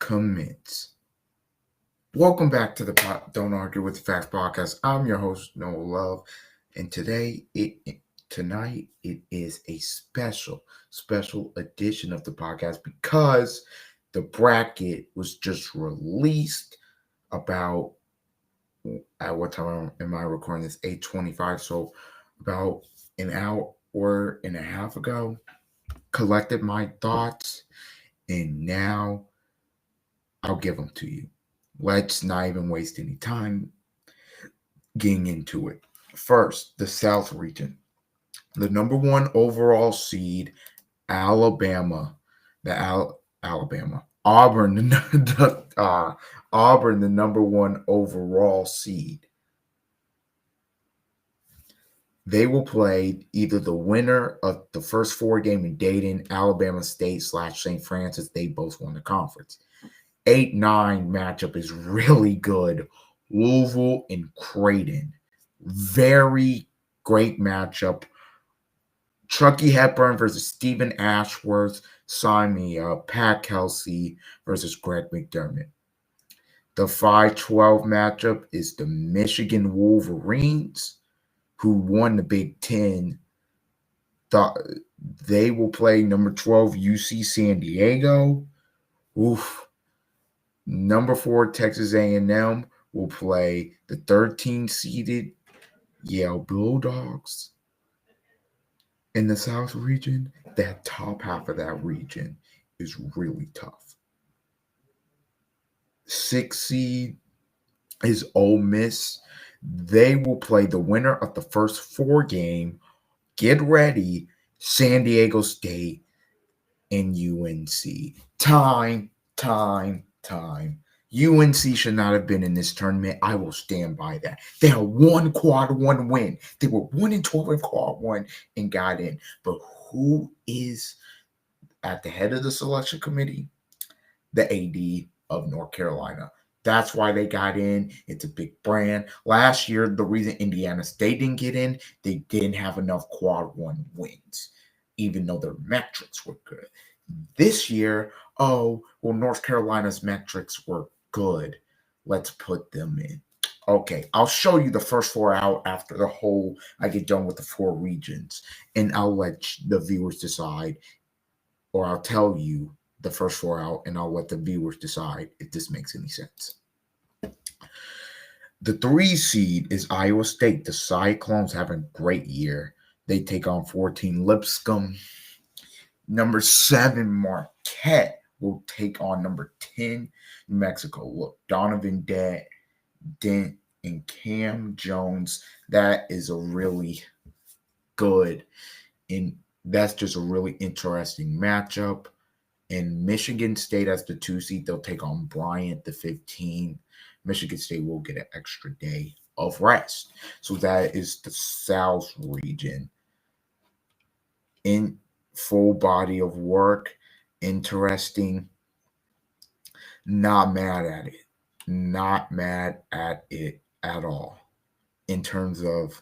commence. Welcome back to the Don't Argue with the Facts podcast. I'm your host Noah Love, and tonight it is a special edition of the podcast because the bracket was just released about at what time am I recording this? 8:25, so about an hour and a half ago. Collected my thoughts, and now I'll give them to you. Let's not even waste any time getting into it. First, the South region. The number one overall seed, Alabama. Alabama. Auburn, Auburn, the number one overall seed. They will play either the winner of the first four game in Dayton, Alabama State / St. Francis. They both won the conference. 8-9 matchup is really good. Louisville and Creighton. Very great matchup. Chucky Hepburn versus Stephen Ashworth. Sign me up. Pat Kelsey versus Greg McDermott. The 5-12 matchup is the Michigan Wolverines, who won the Big Ten. They will play number 12 UC San Diego. Oof. Number 4 Texas A&M will play the 13-seeded Yale Bulldogs. In the South region, that top half of that region is really tough. 6 seed is Ole Miss. They will play the winner of the first 4 game. Get ready, San Diego State and UNC. Time. UNC should not have been in this tournament. I will stand by that. They had one quad one win. They were 1-12 in quad one and got in. But who is at the head of the selection committee? The AD of North Carolina. That's why they got in. It's a big brand. Last year, the reason Indiana State didn't get in, they didn't have enough quad one wins, even though their metrics were good. This year, North Carolina's metrics were good. Let's put them in. Okay, I'll show you the first 4 out after I get done with the 4 regions, and I'll let the viewers decide, or I'll tell you the first 4 out, and I'll let the viewers decide if this makes any sense. The 3 seed is Iowa State. The Cyclones have a great year. They take on 14 Lipscomb. Number 7 Marquette will take on number 10 New Mexico. Look, Donovan Dent and Cam Jones. That is a really good, and that's just a really interesting matchup. And Michigan State as the 2 seed, they'll take on Bryant, the 15. Michigan State will get an extra day of rest. So that is the South region. In full body of work, interesting. Not mad at it. Not mad at it at all. In terms of,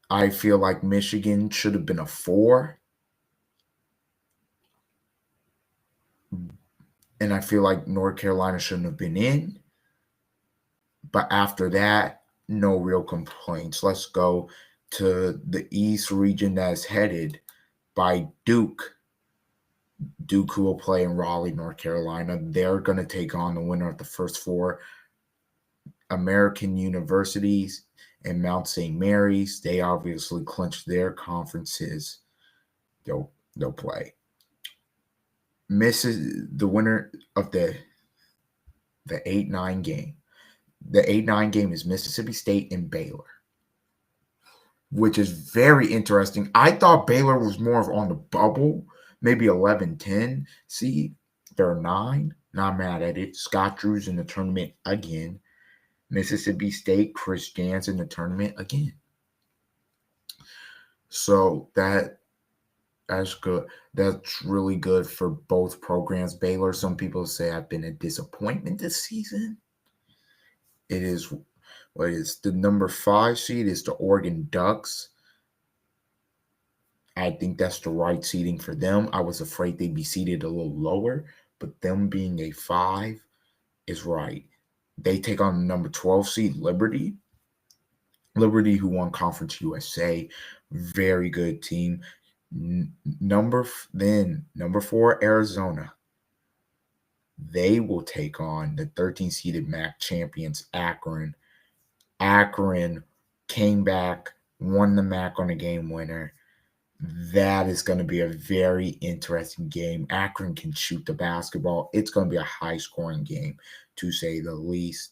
I feel like Michigan should have been a 4. And I feel like North Carolina shouldn't have been in. But after that, no real complaints. Let's go to the East region that's headed by Duke. Duke, who will play in Raleigh, North Carolina. They're going to take on the winner of the first 4 American universities and Mount St. Mary's. They obviously clinched their conferences. They'll play. Misses the winner of the 8-9 game. The 8-9 game is Mississippi State and Baylor, which is very interesting. I thought Baylor was more of on the bubble, maybe 11-10 seed. They're 9. Not mad at it. Scott Drew's in the tournament again. Mississippi State, Chris Jans in the tournament again. So that's good. That's really good for both programs. Baylor, some people say, have been a disappointment this season. It is what is the number 5 seed is the Oregon Ducks. I think that's the right seeding for them. I was afraid they'd be seeded a little lower, but them being a 5 is right. They take on number 12 seed Liberty. Liberty, who won Conference USA, very good team. Number 4 Arizona. They will take on the 13 seeded MAC champions Akron. Akron came back, won the MAC on a game winner. That is going to be a very interesting game. Akron can shoot the basketball. It's going to be a high scoring game, to say the least.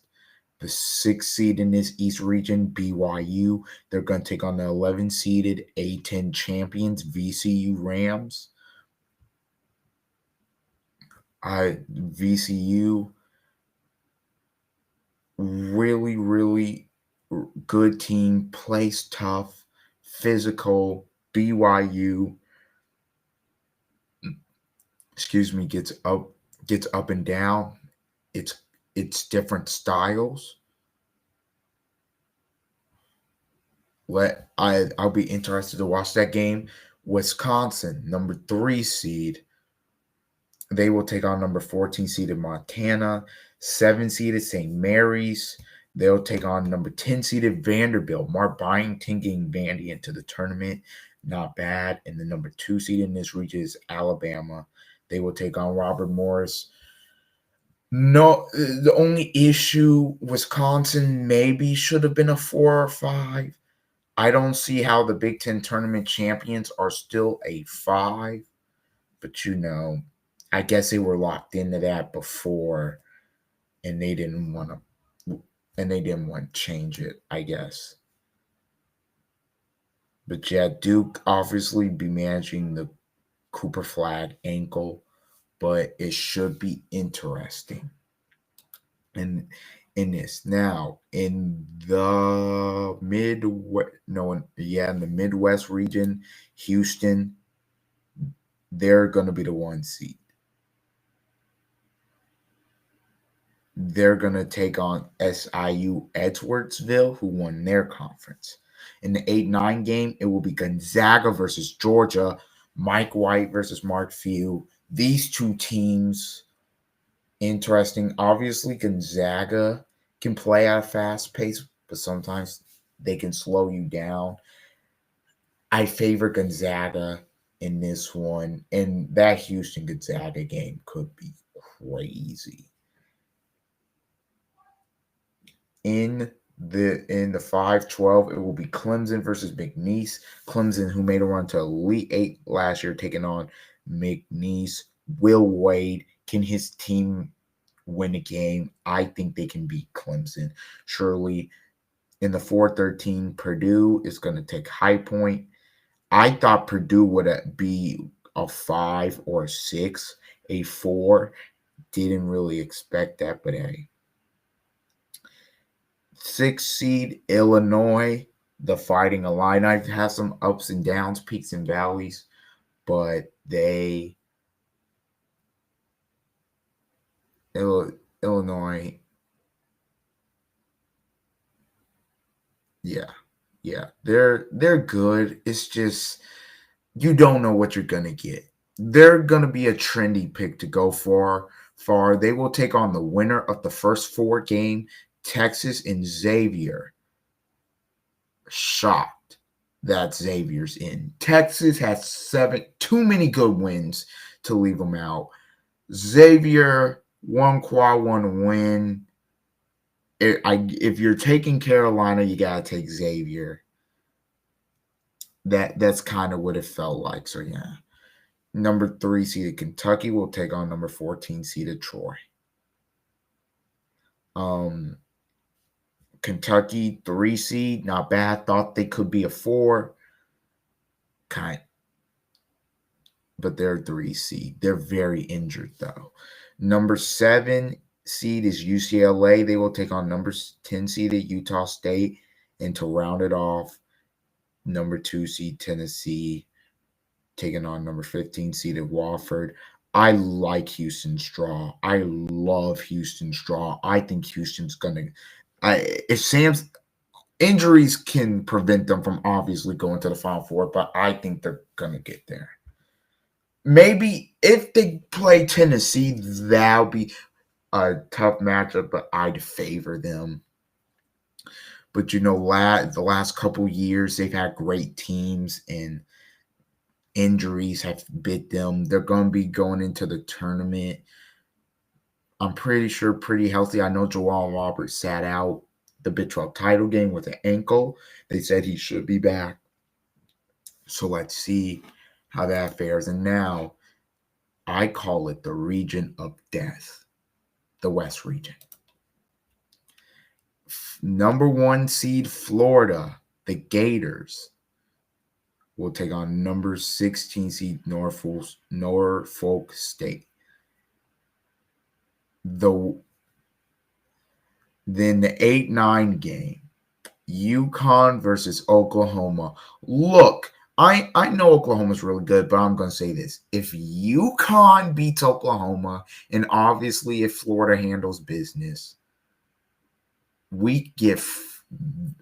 The 6th seed in this East region, BYU, they're going to take on the 11 seeded A10 champions, VCU Rams. VCU, really, really good team, plays tough, physical. BYU, gets up and down. It's different styles. I'll be interested to watch that game. Wisconsin, number 3 seed. They will take on number 14 seeded Montana, 7 seeded St. Mary's. They'll take on number 10 seeded Vanderbilt. Mark Byington getting Vandy into the tournament. Not bad. And the number 2 seed in this region is Alabama. They will take on Robert Morris. No, the only issue, Wisconsin maybe should have been a 4 or 5. I don't see how the Big Ten tournament champions are still a 5. But I guess they were locked into that before, and they didn't want to change it, I guess. But yeah, Duke obviously be managing the Cooper Flag ankle, but it should be interesting. And in this now in the Midwest region, Houston, they're going to be the 1 seed. They're going to take on SIU Edwardsville, who won their conference. In the 8-9 game, it will be Gonzaga versus Georgia, Mike White versus Mark Few. These two teams, interesting. Obviously, Gonzaga can play at a fast pace, but sometimes they can slow you down. I favor Gonzaga in this one, and that Houston-Gonzaga game could be crazy. In the 5-12, it will be Clemson versus McNeese. Clemson, who made a run to Elite 8 last year, taking on McNeese. Will Wade, can his team win a game? I think they can beat Clemson. Surely. In the 4-13, Purdue is going to take High Point. I thought Purdue would be a 5 or a 6. A 4. Didn't really expect that, but hey. 6 seed Illinois, the Fighting Illini, have some ups and downs, peaks and valleys, but Illinois, yeah, they're good. It's just you don't know what you're gonna get. They're gonna be a trendy pick to go far. They will take on the winner of the first 4 game, Texas and Xavier. Shocked that Xavier's in. Texas has too many good wins to leave them out. Xavier, one quad, one win. If you're taking Carolina, you gotta take Xavier. That's kind of what it felt like. So yeah. Number 3 seeded Kentucky will take on number 14 seeded Troy. Kentucky 3 seed, not bad. Thought they could be a 4. But they're 3 seed. They're very injured though. Number 7 seed is UCLA. They will take on number 10 seeded Utah State, and to round it off, number 2 seed Tennessee taking on number 15 seeded Wofford. I like Houston's draw. I love Houston's draw. I think Houston's gonna. If Sam's injuries can prevent them from obviously going to the Final Four, but I think they're gonna get there. Maybe if they play Tennessee, that'll be a tough matchup, but I'd favor them. But the last couple years they've had great teams, and injuries have bit them. They're going to be going into the tournament, I'm pretty sure, pretty healthy. I know Joel Roberts sat out the Big 12 title game with an ankle. They said he should be back. So let's see how that fares. And now I call it the region of death, the West region. Number 1 seed Florida, the Gators, will take on number 16 seed Norfolk State. Then the 8-9 game, UConn versus Oklahoma. Look, I know Oklahoma's really good, but I'm going to say this. If UConn beats Oklahoma, and obviously if Florida handles business, we get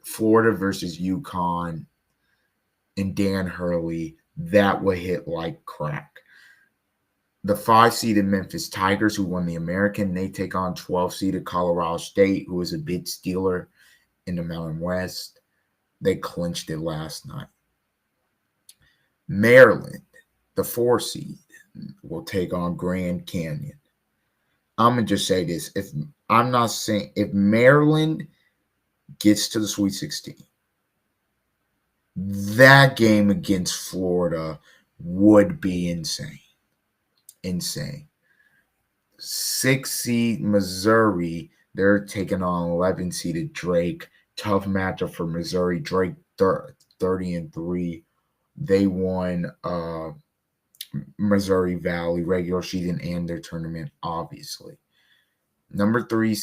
Florida versus UConn and Dan Hurley. That would hit like crack. The 5-seeded Memphis Tigers, who won the American, they take on 12-seeded Colorado State, who is a big stealer in the Mountain West. They clinched it last night. Maryland, the 4 seed, will take on Grand Canyon. I'm going to just say this. If Maryland gets to the Sweet 16, that game against Florida would be insane. Insane. 6 seed Missouri, they're taking on 11-seeded Drake. Tough matchup for Missouri. Drake 30-3. They won Missouri Valley regular season and their tournament, obviously. Number 3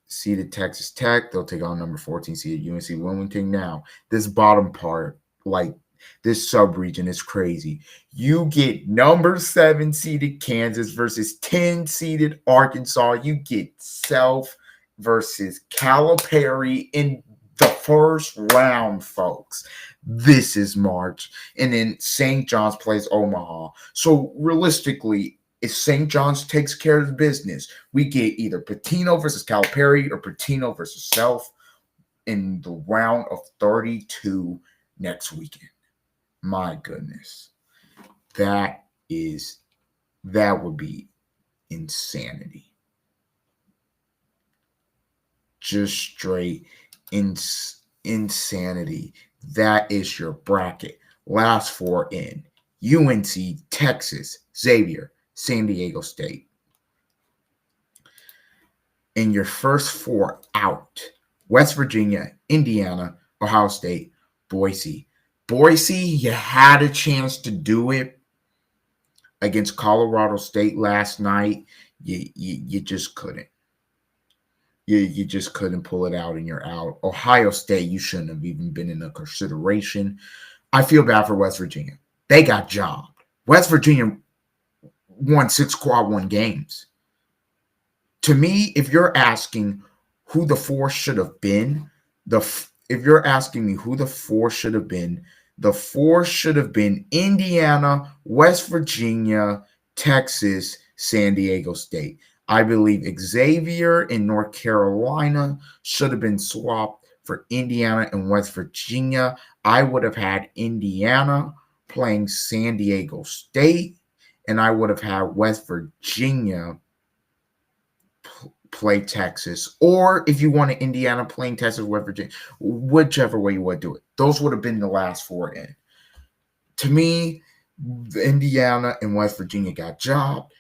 seeded Texas Tech, they'll take on number 14 seeded UNC Wilmington. Now, this bottom part, like this sub-region, is crazy. You get number 7 seeded Kansas versus 10 seeded Arkansas. You get Self versus Calipari in the first round, folks. This is March. And then St. John's plays Omaha. So realistically, if St. John's takes care of the business, we get either Patino versus Calipari or Patino versus Self in the round of 32 next weekend. My goodness. That would be insanity. Just straight insanity. That is your bracket. Last 4 in: UNC, Texas, Xavier, San Diego State. In your first 4 out: West Virginia, Indiana, Ohio State, Boise. Boise, you had a chance to do it against Colorado State last night. You just couldn't. You just couldn't pull it out, and you're out. Ohio State, you shouldn't have even been in a consideration. I feel bad for West Virginia. They got jobbed. West Virginia won 6 quad 1 games. To me, if you're asking who the 4 should have been, if you're asking me who the 4 should have been, the 4 should have been Indiana, West Virginia, Texas, San Diego State. I believe Xavier in North Carolina should have been swapped for Indiana and West Virginia. I would have had Indiana playing San Diego State, and I would have had West Virginia play Texas. Or if you wanted Indiana playing Texas, West Virginia, whichever way you would do it. Those would have been the last 4 in. To me, Indiana and West Virginia got jobbed.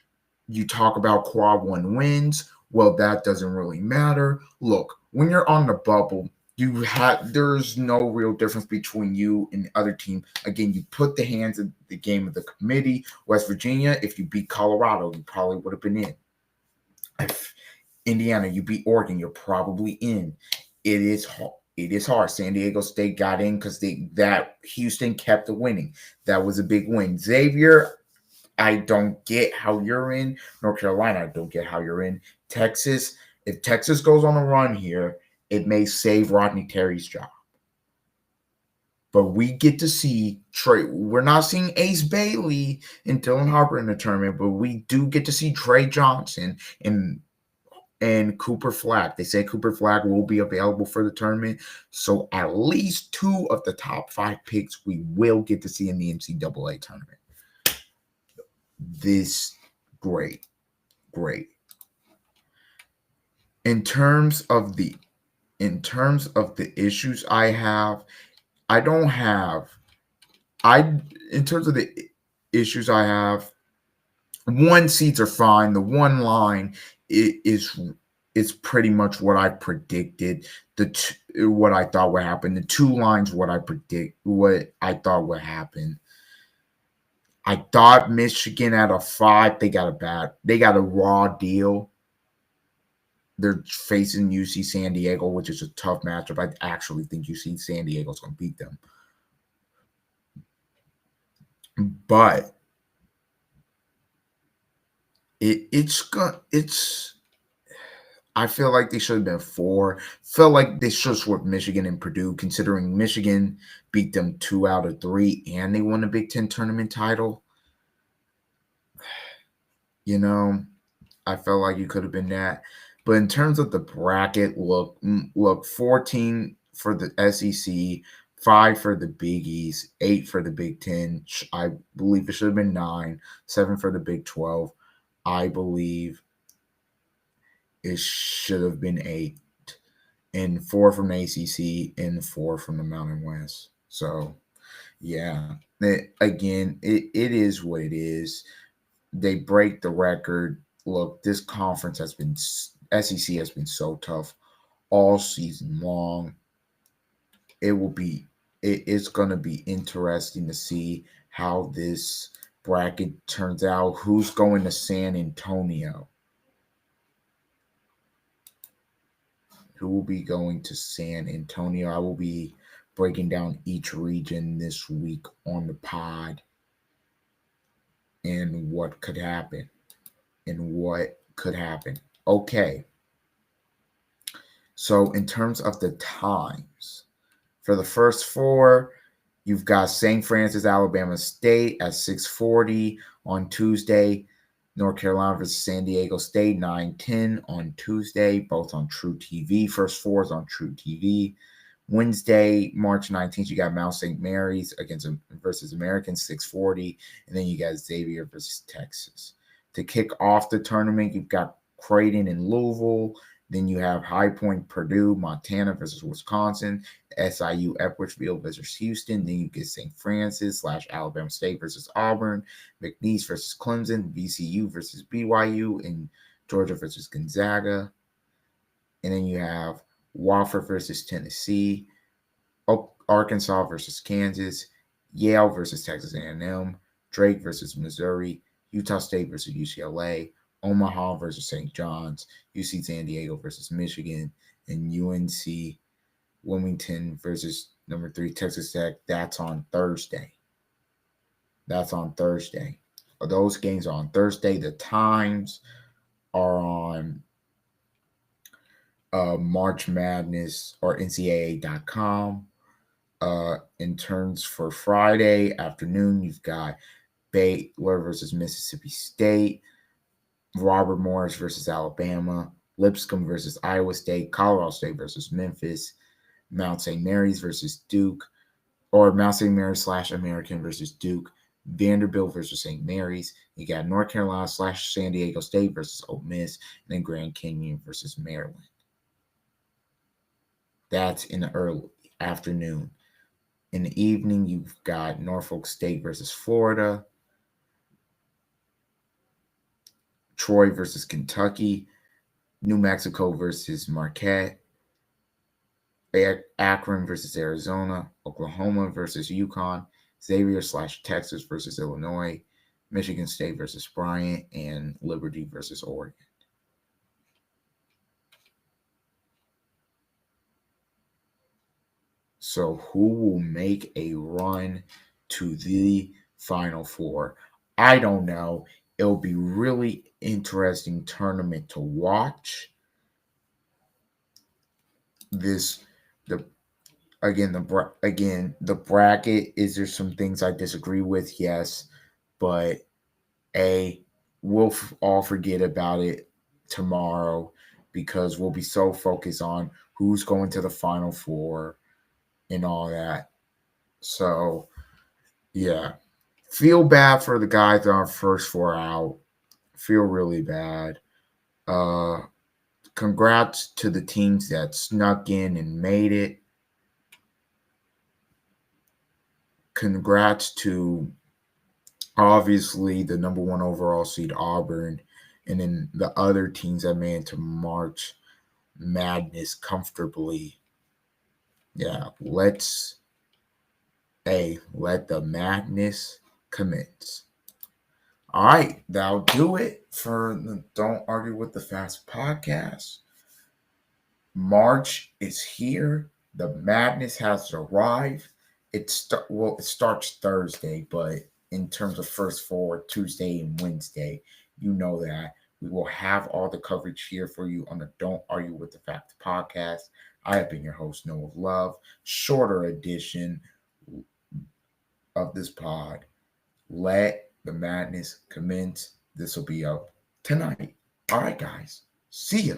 You talk about quad 1 wins. Well, that doesn't really matter. Look, when you're on the bubble, there's no real difference between you and the other team. Again, you put the hands of the game of the committee. West Virginia, if you beat Colorado, you probably would have been in. If Indiana, you beat Oregon, you're probably in. It is hard. San Diego State got in because that Houston kept the winning. That was a big win. Xavier, I don't get how you're in. North Carolina, I don't get how you're in. Texas, if Texas goes on a run here, it may save Rodney Terry's job. But we get to see Trey. We're not seeing Ace Bailey and Dylan Harper in the tournament, but we do get to see Trey Johnson and Cooper Flag. They say Cooper Flag will be available for the tournament. So at least 2 of the top 5 picks we will get to see in the NCAA tournament. This great. In terms of the issues I have, in terms of the issues I have, 1 seeds are fine. The 1 line is pretty much what I predicted. What I thought would happen. The 2 lines, what I thought would happen. I thought Michigan at a 5, they got a raw deal. They're facing UC San Diego, which is a tough matchup. I actually think UC San Diego's going to beat them. But I feel like they should have been 4. Felt like they should have swept Michigan and Purdue, considering Michigan beat them 2 out of 3 and they won the Big Ten tournament title. I felt like you could have been that. But in terms of the bracket, look, 14 for the SEC, 5 for the Big East, 8 for the Big Ten. I believe it should have been 9, 7 for the Big 12. I believe it should have been 8, and 4 from the ACC, and 4 from the Mountain West. So, yeah, it is what it is. They break the record. Look, this conference SEC has been so tough all season long. It's going to be interesting to see how this bracket turns out. Who's going to San Antonio? Who will be going to San Antonio? I will be breaking down each region this week on the pod and what could happen. Okay. So in terms of the times, for the first 4, you've got St. Francis, Alabama State at 6:40 on Tuesday. North Carolina versus San Diego State, 9:10 on Tuesday, both on True TV. First 4 is on True TV. Wednesday, March 19th, you got Mount St. Mary's versus American, 6:40. And then you got Xavier versus Texas. To kick off the tournament, you've got Creighton and Louisville. Then you have High Point, Purdue, Montana versus Wisconsin, SIU, Epworthville versus Houston. Then you get St. Francis / Alabama State versus Auburn, McNeese versus Clemson, VCU versus BYU, and Georgia versus Gonzaga. And then you have Wofford versus Tennessee, Arkansas versus Kansas, Yale versus Texas A&M, Drake versus Missouri, Utah State versus UCLA, Omaha versus St. John's, UC San Diego versus Michigan, and UNC Wilmington versus number 3 Texas Tech. That's on Thursday. Those games are on Thursday. The times are on March Madness or NCAA.com. In terms for Friday afternoon, you've got Baylor versus Mississippi State, Robert Morris versus Alabama, Lipscomb versus Iowa State, Colorado State versus Memphis, Mount St. Mary's versus Duke, or Mount St. Mary's / American versus Duke, Vanderbilt versus St. Mary's. You got North Carolina / San Diego State versus Ole Miss, and then Grand Canyon versus Maryland. That's in the early afternoon. In the evening, you've got Norfolk State versus Florida, Troy versus Kentucky, New Mexico versus Marquette, Akron versus Arizona, Oklahoma versus UConn, Xavier / Texas versus Illinois, Michigan State versus Bryant, and Liberty versus Oregon. So who will make a run to the Final Four? I don't know. It'll be really interesting tournament to watch. the bracket, is there some things I disagree with? Yes, but we'll all forget about it tomorrow because we'll be so focused on who's going to the Final Four and all that. So yeah, feel bad for the guys that are first four out. Feel really bad. Uh, Congrats to the teams that snuck in and made it. Congrats to obviously the number one overall seed Auburn, and then the other teams that made it to March Madness comfortably. Yeah, let the madness commence. All right, that'll do it for the Don't Argue with the Fast podcast. March is here. The madness has arrived. It starts Thursday, but in terms of first four, Tuesday and Wednesday, you know that we will have all the coverage here for you on the Don't Argue with the Facts podcast. I have been your host, Noah Love. Shorter edition of this pod. Let the madness commence. This will be up tonight. All right, guys. See ya.